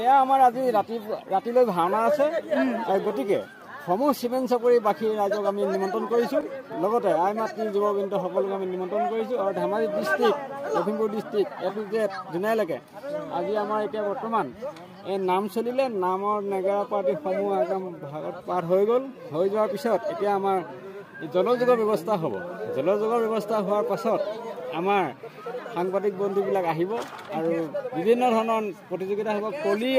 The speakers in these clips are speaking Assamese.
এয়া আমাৰ আজি ৰাতিলৈ ভাওনা আছে গতিকে সমূহ চিমেণ্ট চাপৰি বাসী ৰাইজক আমি নিমন্ত্ৰণ কৰিছোঁ লগতে আই মাতৃ যুৱবৃন্দ সকলোকে আমি নিমন্ত্ৰণ কৰিছোঁ আৰু Dhemaji district Lakhimpur district A-to-Z জোনাইলৈকে আজি আমাৰ এতিয়া বৰ্তমান এই নাম চলিলে নামৰ নেগেৰা পাৰ্টিসমূহ একদম ভাগত পাঠ হৈ গ'ল হৈ যোৱাৰ পিছত এতিয়া আমাৰ জলযোগৰ ব্যৱস্থা হ'ব জলযোগৰ ব্যৱস্থা হোৱাৰ পাছত আমাৰ সাংবাদিক বন্ধুবিলাক আহিব আৰু বিভিন্ন ধৰণৰ প্ৰতিযোগিতা হ'ব কলি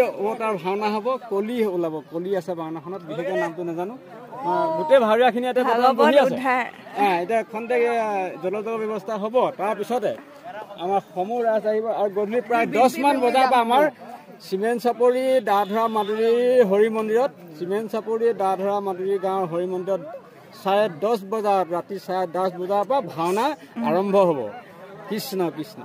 তাৰ ভাওনা হ'ব কলি ওলাব কলি আছে ভাওনাখনত বিশেষকৈ নামটো নাজানো গোটেই ভাওৰীয়াখিনি এতিয়া খন্তে জলযোগৰ ব্যৱস্থা হ'ব তাৰপিছতে আমাৰ সমূহ ৰাইজ আহিব আৰু গধূলি প্ৰায় 10মান বজাৰ পৰা আমাৰ চিমেণ্ট চাপৰি দাধৰা মাদুৰী হৰি মন্দিৰত চিমেণ্ট চাপৰি দাধৰা মাদুৰী গাঁৱৰ হৰি মন্দিৰত 10:30 বজাত ৰাতি 10:30 বজাৰ পৰা ভাওনা আৰম্ভ হ'ব কৃষ্ণ কৃষ্ণ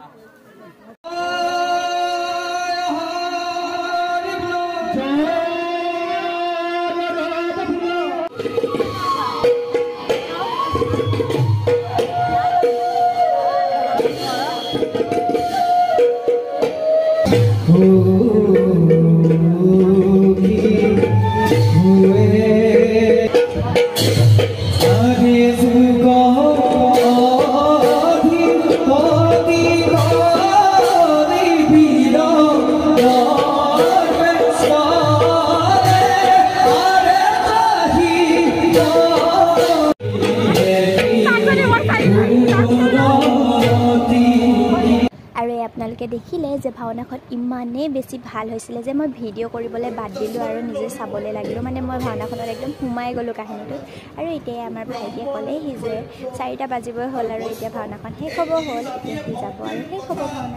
আপোনালোকে দেখিলে যে ভাওনাখন ইমানেই বেছি ভাল হৈছিলে যে মই ভিডিঅ' কৰিবলৈ বাদ দিলোঁ আৰু নিজে চাবলৈ লাগিলোঁ মানে মই ভাওনাখনত একদম সোমাই গ'লোঁ কাহিনীটোত আৰু এতিয়া আমাৰ ভাইটিয়ে ক'লেহি যে 4টা বাজিবই হ'ল আৰু এতিয়া ভাওনাখন শেষ হ'ব হ'ল এতিয়া সি যাব আৰু শেষ হ'ব ভাওনা